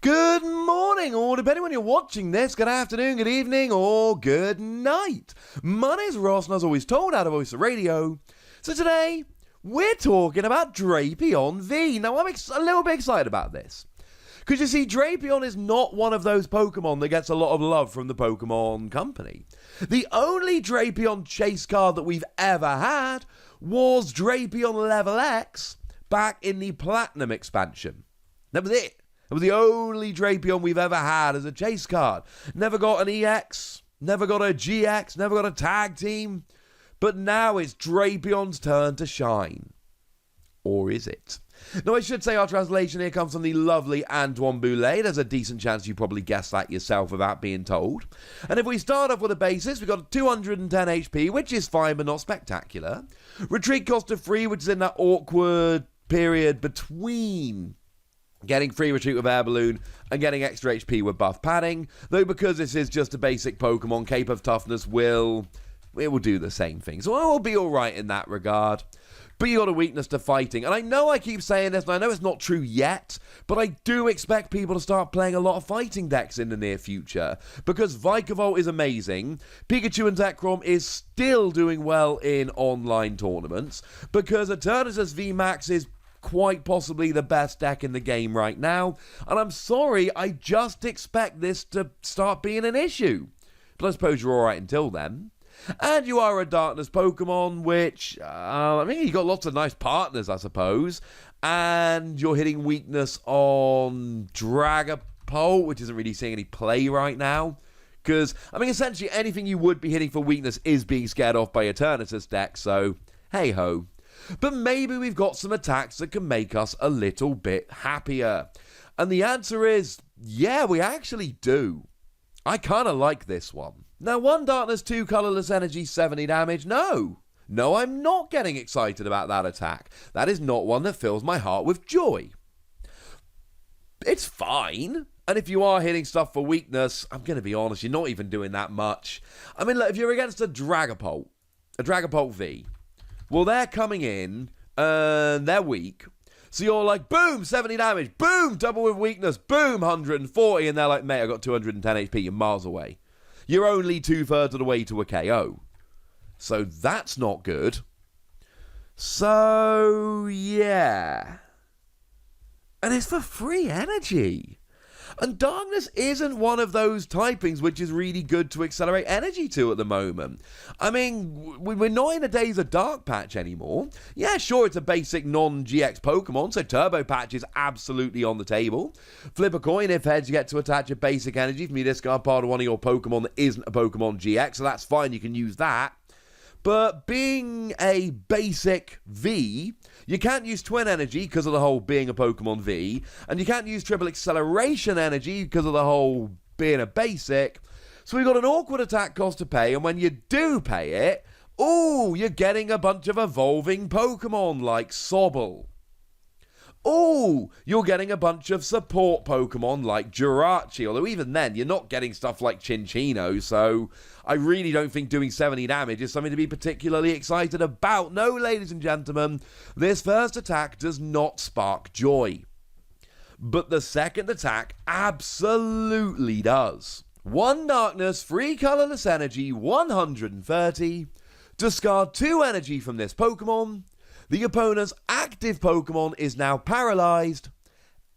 Good morning, or depending when you're watching this, good afternoon, good evening, or good night. My name's Ross, and as always told out of Voice of Radio. So today, we're talking about Drapion V. Now, I'm a little bit excited about this. Because you see, Drapion is not one of those Pokemon that gets a lot of love from the Pokemon company. The only Drapion chase card that we've ever had was Drapion Level X back in the Platinum expansion. That was it. It was the only Drapion we've ever had as a chase card. Never got an EX, never got a GX, never got a tag team. But now it's Drapion's turn to shine. Or is it? Now, I should say our translation here comes from the lovely Antoine Boulet. There's a decent chance you probably guessed that yourself without being told. And if we start off with a basis, we've got 210 HP, which is fine but not spectacular. Retreat cost of 3, which is in that awkward period between getting free retreat with Air Balloon and getting extra HP with buff padding. Though because this is just a basic Pokemon, Cape of Toughness will do the same thing. So I will be alright in that regard. But you got a weakness to fighting. And I know I keep saying this, and I know it's not true yet, but I do expect people to start playing a lot of fighting decks in the near future. Because Vikavolt is amazing. Pikachu and Zekrom is still doing well in online tournaments. Because Paralysis VMAX is quite possibly the best deck in the game right now. And I'm sorry, I just expect this to start being an issue. But I suppose you're alright until then. And you are a Darkness Pokemon, which, you've got lots of nice partners, I suppose. And you're hitting weakness on Dragapult, which isn't really seeing any play right now. Because, essentially anything you would be hitting for weakness is being scared off by Eternatus deck, so hey-ho. But maybe we've got some attacks that can make us a little bit happier. And the answer is, yeah, we actually do. I kind of like this one. Now, 1 Darkness, 2 Colorless Energy, 70 damage. No, I'm not getting excited about that attack. That is not one that fills my heart with joy. It's fine. And if you are hitting stuff for weakness, I'm going to be honest, you're not even doing that much. Look, if you're against a Dragapult V, well, they're coming in, and they're weak. So you're like, boom, 70 damage, boom, double with weakness, boom, 140. And they're like, mate, I got 210 HP, you're miles away. You're only 2/3 of the way to a KO. So that's not good. So, yeah. And it's for free energy. And Darkness isn't one of those typings which is really good to accelerate energy to at the moment. We're not in the days of Dark Patch anymore. Yeah, sure, it's a basic non-GX Pokemon, so Turbo Patch is absolutely on the table. Flip a coin if heads you get to attach a basic energy from your discard part of one of your Pokemon that isn't a Pokemon GX, so that's fine, you can use that. But being a basic V, you can't use Twin Energy because of the whole being a Pokemon V, and you can't use Triple Acceleration Energy because of the whole being a basic. So we've got an awkward attack cost to pay, and when you do pay it, ooh, you're getting a bunch of evolving Pokemon like Sobble. Ooh, you're getting a bunch of support Pokemon like Jirachi, although even then, you're not getting stuff like Chinchino, so I really don't think doing 70 damage is something to be particularly excited about. No, ladies and gentlemen, this first attack does not spark joy. But the second attack absolutely does. 1 Darkness, 3 Colorless Energy, 130. Discard 2 energy from this Pokemon. The opponent's active Pokemon is now paralyzed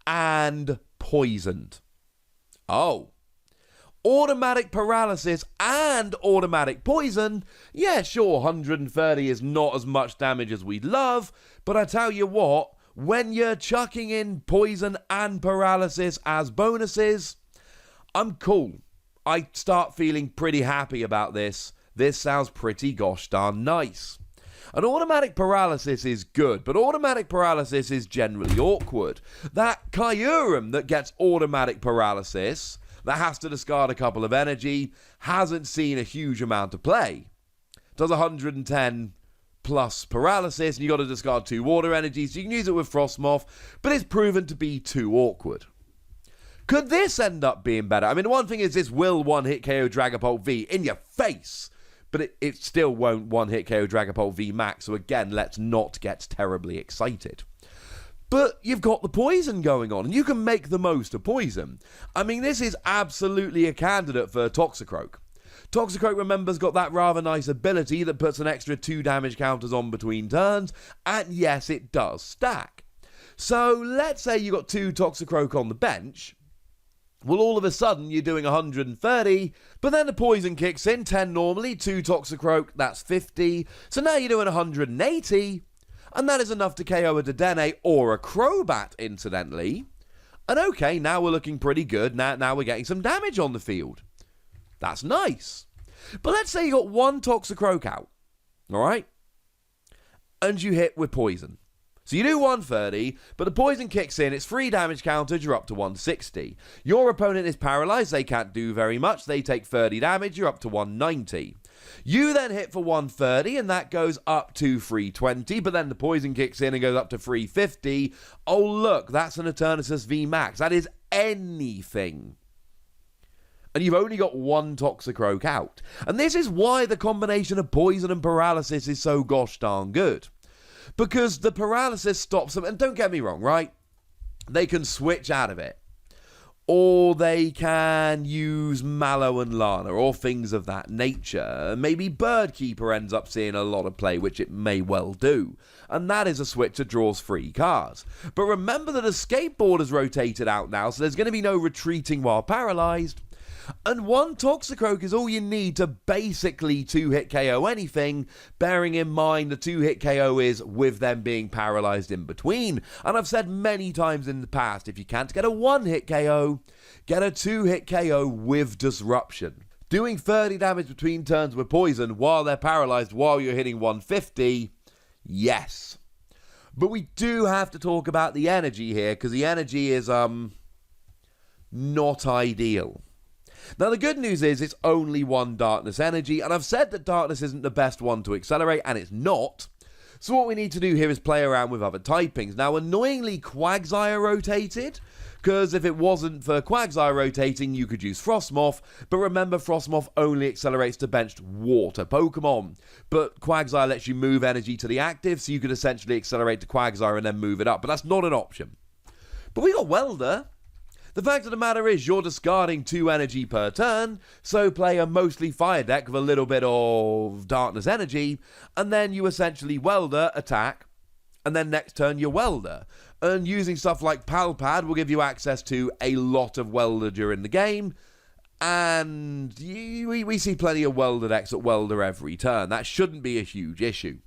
and poisoned. Oh. Automatic paralysis and automatic poison. Yeah, sure, 130 is not as much damage as we'd love, but I tell you what, when you're chucking in poison and paralysis as bonuses, I'm cool. I start feeling pretty happy about this. This sounds pretty gosh darn nice. An automatic paralysis is good, but automatic paralysis is generally awkward. That Kyurem that gets automatic paralysis, that has to discard a couple of energy, hasn't seen a huge amount of play. Does 110 plus paralysis, and you got to discard 2 water energies, so you can use it with Frostmoth, but it's proven to be too awkward. Could this end up being better? The one thing is this will one-hit KO Dragapult V in your face, but it still won't one-hit KO Dragapult VMAX, so again, let's not get terribly excited. But you've got the poison going on, and you can make the most of poison. I mean, this is absolutely a candidate for Toxicroak. Toxicroak, remember, has got that rather nice ability that puts an extra 2 damage counters on between turns, and yes, it does stack. So let's say you got 2 Toxicroak on the bench. Well, all of a sudden, you're doing 130, but then the poison kicks in, 10 normally, 2 Toxicroak, that's 50. So now you're doing 180, and that is enough to KO a Dedenne or a Crobat, incidentally. And okay, now we're looking pretty good. Now we're getting some damage on the field. That's nice. But let's say you got 1 Toxicroak out, all right? And you hit with poison. So you do 130, but the poison kicks in, it's 3 damage counters, you're up to 160. Your opponent is paralyzed, they can't do very much, they take 30 damage, you're up to 190. You then hit for 130, and that goes up to 320, but then the poison kicks in and goes up to 350. Oh look, that's an Eternatus VMAX, that is anything. And you've only got 1 Toxicroak out. And this is why the combination of poison and paralysis is so gosh darn good. Because the paralysis stops them, and don't get me wrong, right? They can switch out of it. Or they can use Mallow and Lana, or things of that nature. Maybe Birdkeeper ends up seeing a lot of play, which it may well do. And that is a switch that draws 3 cards. But remember that a Skateboard is rotated out now, so there's going to be no retreating while paralyzed. And 1 Toxicroak is all you need to basically 2-hit KO anything, bearing in mind the 2-hit KO is with them being paralyzed in between. And I've said many times in the past, if you can't get a 1-hit KO, get a 2-hit KO with disruption. Doing 30 damage between turns with poison while they're paralyzed while you're hitting 150, yes. But we do have to talk about the energy here, because the energy is, not ideal. Now, the good news is it's only 1 Darkness energy, and I've said that Darkness isn't the best one to accelerate, and it's not. So what we need to do here is play around with other typings. Now, annoyingly, Quagsire rotated, because if it wasn't for Quagsire rotating, you could use Frostmoth, but remember, Frostmoth only accelerates to benched water Pokemon, but Quagsire lets you move energy to the active, so you could essentially accelerate to Quagsire and then move it up, but that's not an option. But we got Welder. The fact of the matter is you're discarding 2 energy per turn, so play a mostly fire deck with a little bit of Darkness energy, and then you essentially Welder, attack, and then next turn you Welder. And using stuff like Palpad will give you access to a lot of Welder during the game, and we see plenty of Welder decks that Welder every turn. That shouldn't be a huge issue.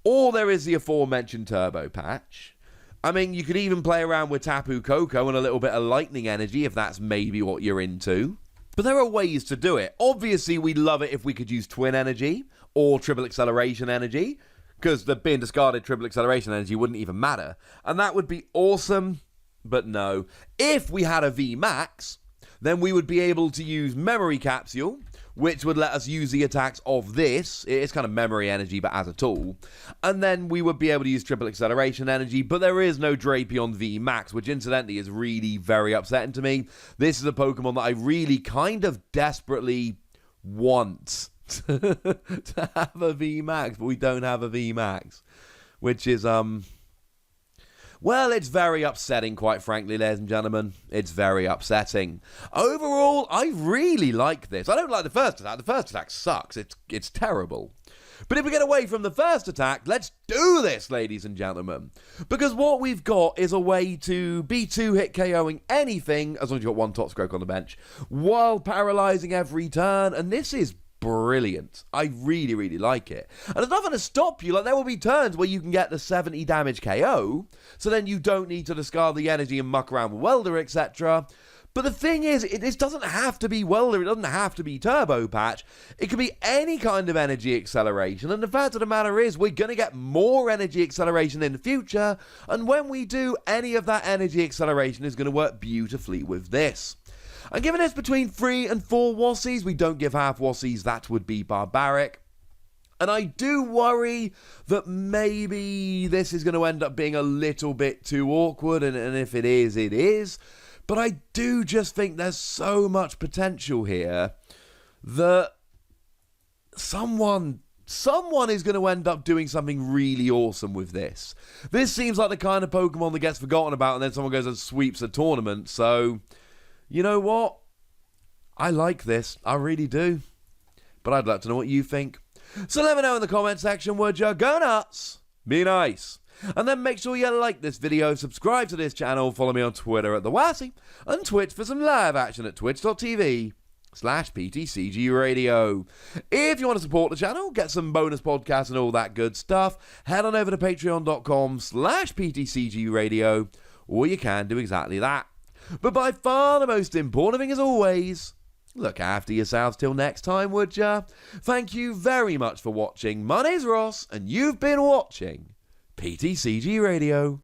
Or there is the aforementioned Turbo Patch. I mean, you could even play around with Tapu Koko and a little bit of lightning energy if that's maybe what you're into. But there are ways to do it. Obviously, we'd love it if we could use Twin Energy or Triple Acceleration Energy, because the being discarded Triple Acceleration Energy wouldn't even matter. And that would be awesome, but no. If we had a VMAX, then we would be able to use Memory Capsule, which would let us use the attacks of this. It's kind of memory energy, but as a tool. And then we would be able to use Triple Acceleration Energy, but there is no Drapion VMAX, which incidentally is really very upsetting to me. This is a Pokemon that I really kind of desperately want to have a VMAX, but we don't have a VMAX, which is, well, it's very upsetting, quite frankly, ladies and gentlemen. It's very upsetting. Overall, I really like this. I don't like the first attack. The first attack sucks. It's terrible. But if we get away from the first attack, let's do this, ladies and gentlemen. Because what we've got is a way to be 2-hit KOing anything, as long as you've got 1 Toxicroak on the bench, while paralyzing every turn. And this is brilliant. I really, really like it. And there's nothing to stop you. Like, there will be turns where you can get the 70 damage KO, so then you don't need to discard the energy and muck around with Welder, etc. But the thing is, this doesn't have to be Welder, it doesn't have to be Turbo Patch. It could be any kind of energy acceleration, and the fact of the matter is, we're going to get more energy acceleration in the future, and when we do, any of that energy acceleration is going to work beautifully with this. And given it's between 3 and 4 Wassies, we don't give half Wassies, that would be barbaric. And I do worry that maybe this is going to end up being a little bit too awkward, and if it is, it is. But I do just think there's so much potential here that someone someone is going to end up doing something really awesome with this. This seems like the kind of Pokemon that gets forgotten about and then someone goes and sweeps a tournament. So, you know what? I like this. I really do. But I'd like to know what you think. So let me know in the comment section, would you? Go nuts! Be nice. And then make sure you like this video, subscribe to this channel, follow me on Twitter at TheWassy, and Twitch for some live action at twitch.tv/PTCG Radio. If you want to support the channel, get some bonus podcasts and all that good stuff, head on over to patreon.com/PTCG Radio, or you can do exactly that. But by far the most important thing as always, look after yourselves till next time, would ya? Thank you very much for watching. My name's Ross, and you've been watching PTCG Radio.